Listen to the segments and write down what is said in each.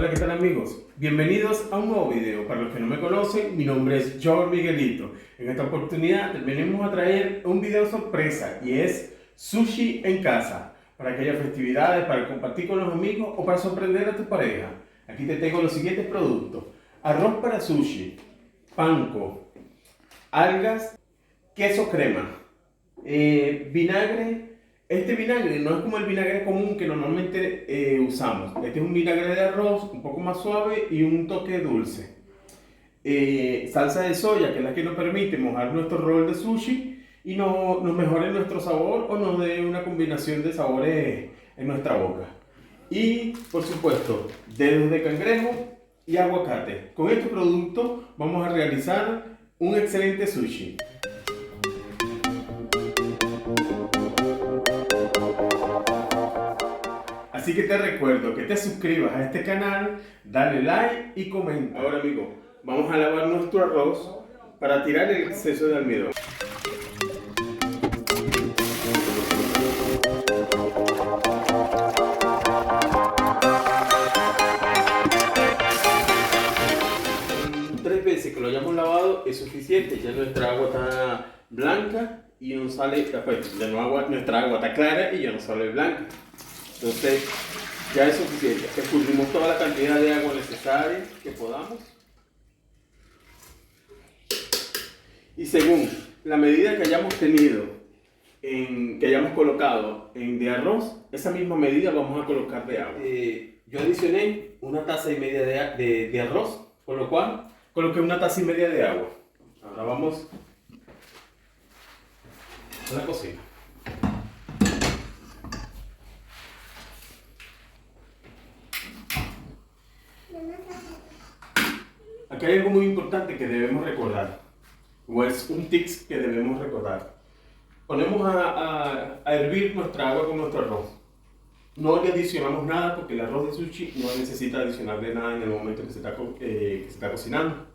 Hola, ¿qué tal amigos? Bienvenidos a un nuevo video. Para los que no me conocen, mi nombre es George Miguelito. En esta oportunidad venimos a traer un video sorpresa y es sushi en casa. Para aquellas festividades, para compartir con los amigos o para sorprender a tu pareja. Aquí te tengo los siguientes productos. Arroz para sushi, panko, algas, queso crema, vinagre. Este vinagre no es como el vinagre común que normalmente usamos. Este es un vinagre de arroz un poco más suave y un toque dulce. Salsa de soya, que es la que nos permite mojar nuestro rol de sushi y nos mejore nuestro sabor o nos dé una combinación de sabores en nuestra boca. Y por supuesto, dedos de cangrejo y aguacate. Con este producto vamos a realizar un excelente sushi. Así que te recuerdo que te suscribas a este canal, dale like y comenta. Ahora amigo, vamos a lavar nuestro arroz para tirar el exceso de almidón. Tres veces que lo hayamos lavado es suficiente, ya nuestra agua está blanca y no sale, pues, nuestra agua está clara y ya no sale blanca. Entonces ya es suficiente. Escurrimos toda la cantidad de agua necesaria que podamos. Y según la medida que hayamos tenido, que hayamos colocado de arroz, esa misma medida vamos a colocar de agua. Yo adicioné una taza y media de arroz, con lo cual coloqué una taza y media de agua. Ahora vamos a la cocina. Aquí hay algo muy importante que debemos recordar, o es un tips que debemos recordar. Ponemos a hervir nuestra agua con nuestro arroz. No le adicionamos nada porque el arroz de sushi no necesita adicionarle nada en el momento que se está cocinando.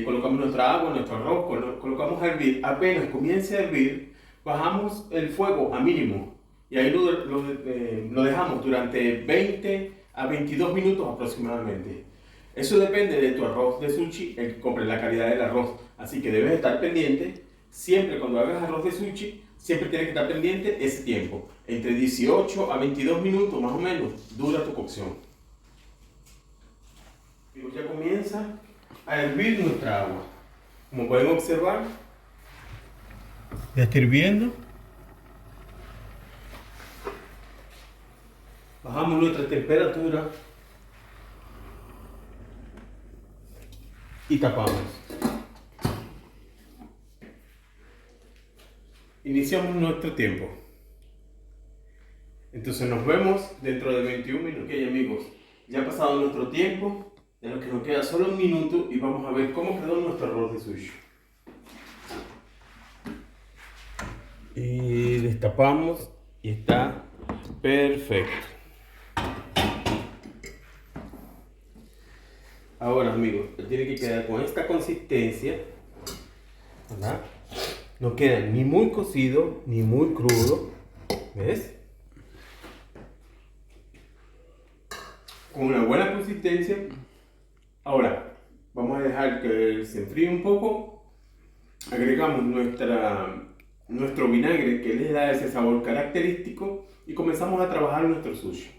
Colocamos nuestra agua, nuestro arroz, colocamos a hervir. Apenas comience a hervir, bajamos el fuego a mínimo y ahí lo dejamos durante 20 a 22 minutos aproximadamente. Eso depende de tu arroz de sushi, la calidad del arroz. Así que debes estar pendiente, siempre cuando hagas arroz de sushi, siempre tienes que estar pendiente ese tiempo. Entre 18 a 22 minutos más o menos dura tu cocción. Y ya comienza a hervir nuestra agua. Como pueden observar, ya está hirviendo. Bajamos nuestra temperatura y tapamos. Iniciamos nuestro tiempo. Entonces nos vemos dentro de 21 minutos. Ok amigos, ya ha pasado nuestro tiempo, de lo que nos queda solo un minuto y vamos a ver cómo quedó nuestro arroz de sushi. Y destapamos y está perfecto. Ahora amigos, tiene que quedar con esta consistencia, ¿verdad? No queda ni muy cocido ni muy crudo, ¿ves? Con una buena consistencia. Ahora vamos a dejar que se enfríe un poco. Agregamos nuestro vinagre que le da ese sabor característico y comenzamos a trabajar nuestro sushi.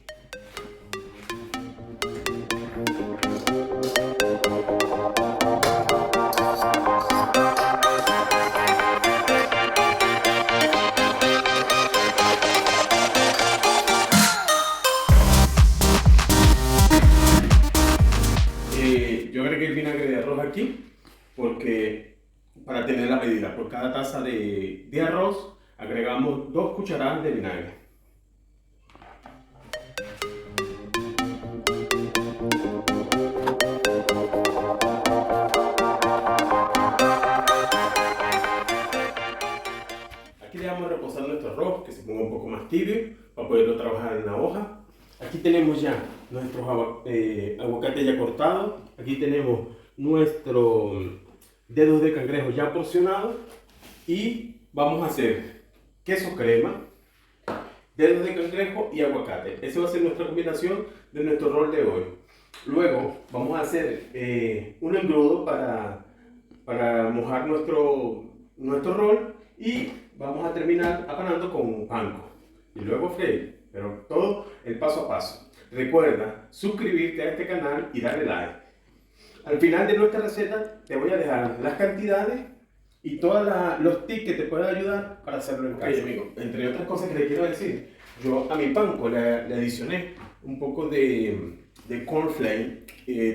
Yo agregué el vinagre de arroz aquí porque para tener la medida, por cada taza de arroz agregamos 2 cucharadas de vinagre. Aquí dejamos reposar nuestro arroz, que se ponga un poco más tibio para poderlo trabajar en la hoja. Aquí tenemos ya nuestros aguacates ya cortados. Aquí tenemos nuestros dedos de cangrejo ya porcionados. Y vamos a hacer queso crema, dedos de cangrejo y aguacate. Esa va a ser nuestra combinación de nuestro rol de hoy. Luego vamos a hacer un engrudo para mojar nuestro rol y vamos a terminar apanando con un panko y luego freír, pero todo el paso a paso. Recuerda suscribirte a este canal y darle like. Al final de nuestra receta te voy a dejar las cantidades y todos los tips que te pueden ayudar para hacerlo en casa. Amigo, entre otras cosas que le quiero decir, yo a mi panko le adicioné un poco de cornflake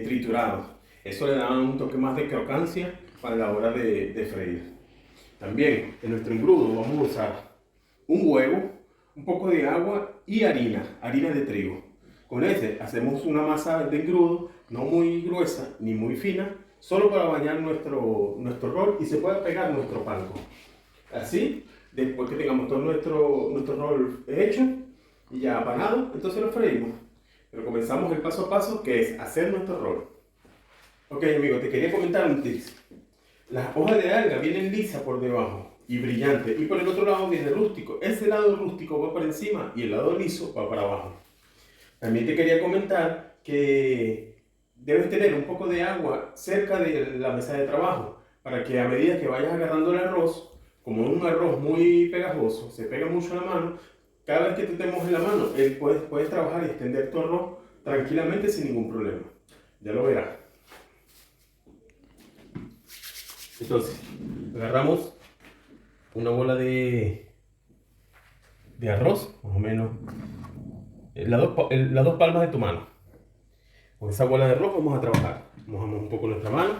triturado. Eso le da un toque más de crocancia para la hora de freír. También en nuestro engrudo vamos a usar un huevo, un poco de agua y harina de trigo. Con ese hacemos una masa de engrudo, no muy gruesa ni muy fina, solo para bañar nuestro rol y se puede pegar nuestro panko. Así, después que tengamos todo nuestro rol hecho y ya apanado, entonces lo freímos. Pero comenzamos el paso a paso, que es hacer nuestro rol. Ok, amigo, te quería comentar un tip. Las hojas de alga vienen lisas por debajo y brillantes, y por el otro lado viene rústico. Ese lado rústico va para encima y el lado liso va para abajo. También te quería comentar que debes tener un poco de agua cerca de la mesa de trabajo, para que a medida que vayas agarrando el arroz, como es un arroz muy pegajoso, se pega mucho a la mano, cada vez que tú te mojes la mano, puedes trabajar y extender tu arroz tranquilamente sin ningún problema. Ya lo verás. Entonces, agarramos una bola de arroz, más o menos las dos palmas de tu mano. Con esa bola de arroz vamos a trabajar. Mojamos un poco nuestra mano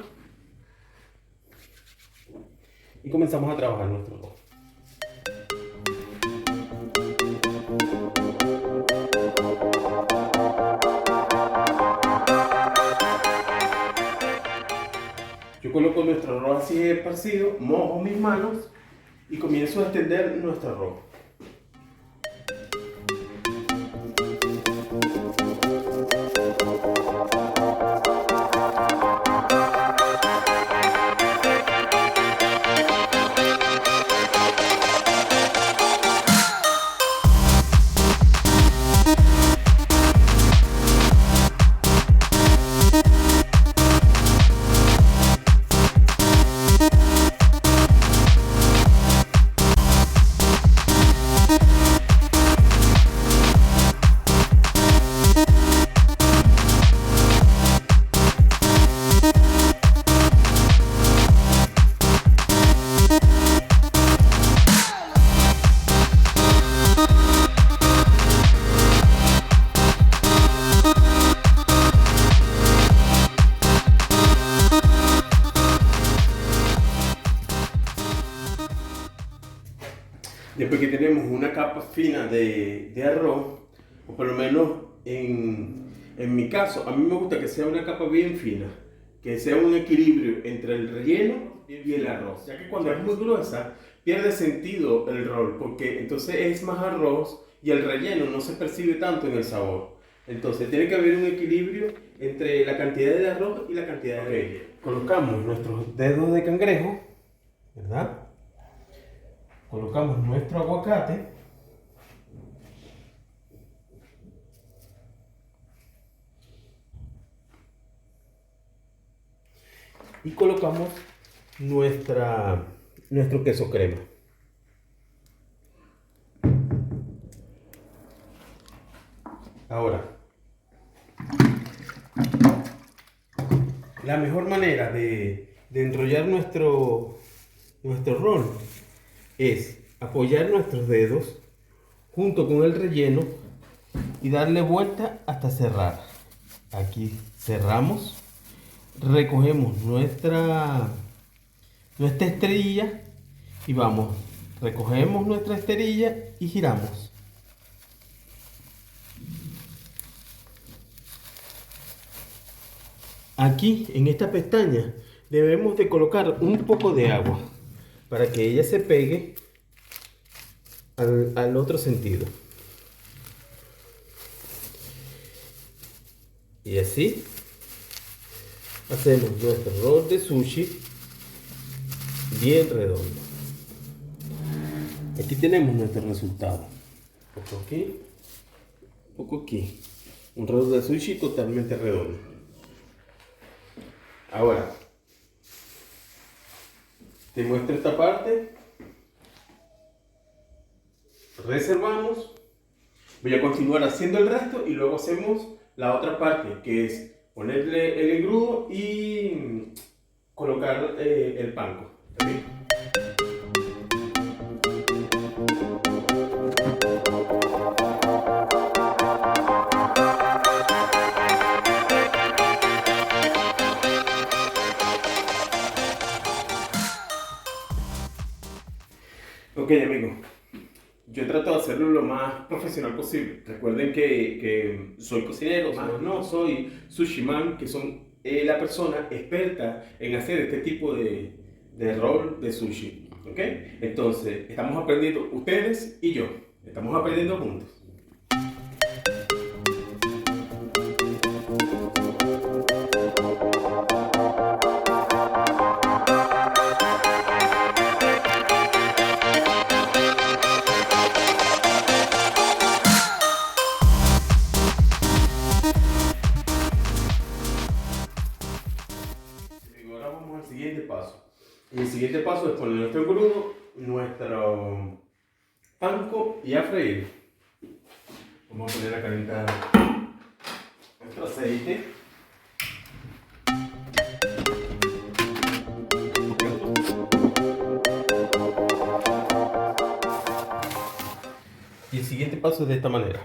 y comenzamos a trabajar nuestro arroz. Yo coloco nuestro arroz así esparcido, mojo mis manos y comienzo a extender nuestro arroz. Después que tenemos una capa fina de arroz, o por lo menos en mi caso, a mí me gusta que sea una capa bien fina, que sea un equilibrio entre el relleno y el arroz, ya que cuando es muy gruesa pierde sentido el rol, porque entonces es más arroz y el relleno no se percibe tanto en el sabor. Entonces tiene que haber un equilibrio entre la cantidad de arroz y la cantidad de relleno. Colocamos nuestros dedos de cangrejo, ¿verdad? Colocamos nuestro aguacate y colocamos nuestro queso crema. Ahora, la mejor manera de enrollar nuestro rol es apoyar nuestros dedos junto con el relleno y darle vuelta hasta cerrar. Aquí cerramos, recogemos nuestra esterilla y vamos, recogemos nuestra esterilla y giramos. Aquí en esta pestaña debemos de colocar un poco de agua para que ella se pegue al otro sentido. Y así hacemos nuestro rol de sushi bien redondo. Aquí tenemos nuestro resultado. Un poco aquí, un poco aquí. Un rol de sushi totalmente redondo. Ahora, te muestro esta parte. Reservamos. Voy a continuar haciendo el resto y luego hacemos la otra parte, que es ponerle el engrudo y colocar el panko. ¿Está bien? Ok, amigos. Yo trato de hacerlo lo más profesional posible. Recuerden que soy cocinero, no soy sushi man, que son la persona experta en hacer este tipo de rol de sushi. ¿Ok? Entonces, estamos aprendiendo ustedes y yo. Estamos aprendiendo juntos. Ahora vamos al siguiente paso. Y el siguiente paso es poner nuestro engrudo, nuestro panko y a freír. Vamos a poner a calentar nuestro aceite. Y el siguiente paso es de esta manera.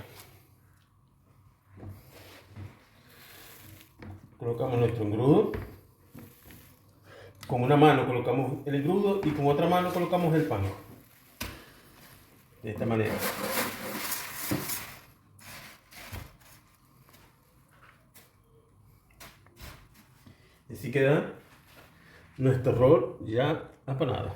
Colocamos nuestro engrudo. Con una mano colocamos el engrudo y con otra mano colocamos el pan. De esta manera. Y así queda nuestro rol ya apanado.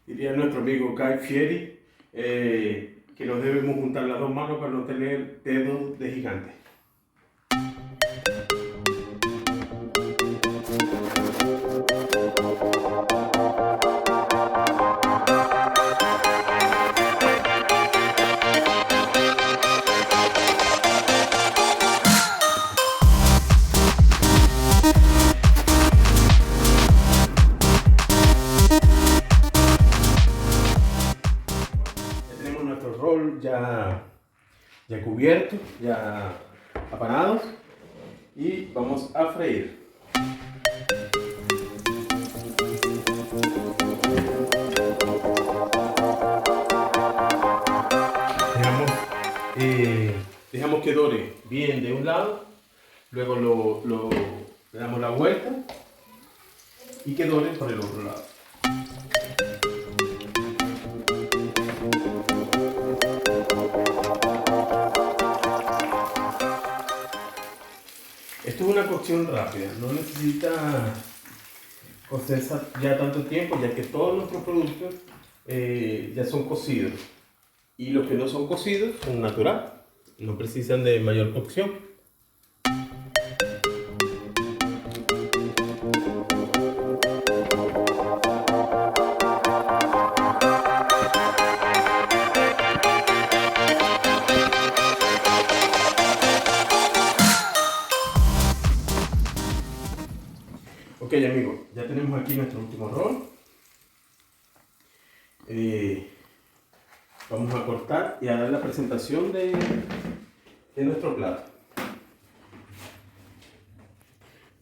Diría nuestro amigo Guy Fieri que nos debemos juntar las dos manos para no tener dedos de gigante. Ya cubiertos, ya apanados, y vamos a freír. Dejamos que dore bien de un lado, luego le damos la vuelta y que dore por el otro lado. Esto es una cocción rápida, no necesita cocer ya tanto tiempo, ya que todos nuestros productos ya son cocidos. Y los que no son cocidos son natural, no precisan de mayor cocción. Ok, amigos, ya tenemos aquí nuestro último rol. Vamos a cortar y a dar la presentación de nuestro plato.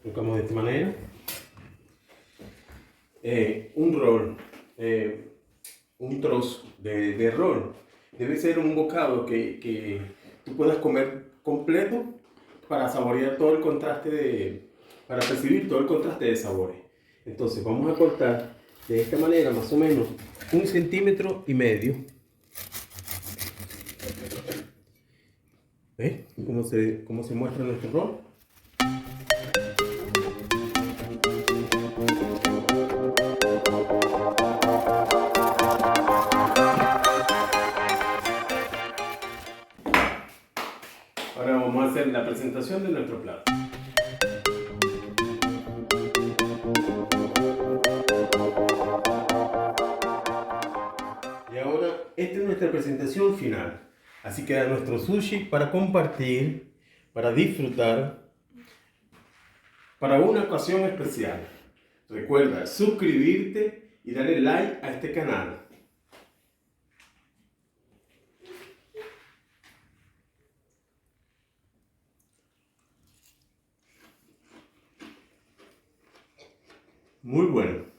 Colocamos de esta manera. Un rol, un trozo de rol, debe ser un bocado que tú puedas comer completo para saborear todo el contraste para percibir todo el contraste de sabores. Entonces vamos a cortar de esta manera más o menos 1,5 centímetros. ¿Ves? ¿Cómo se muestra nuestro rol? Ahora vamos a hacer la presentación de nuestro plato. nuestra presentación final. Así queda nuestro sushi para compartir, para disfrutar, para una ocasión especial. Recuerda suscribirte y darle like a este canal. Muy bueno.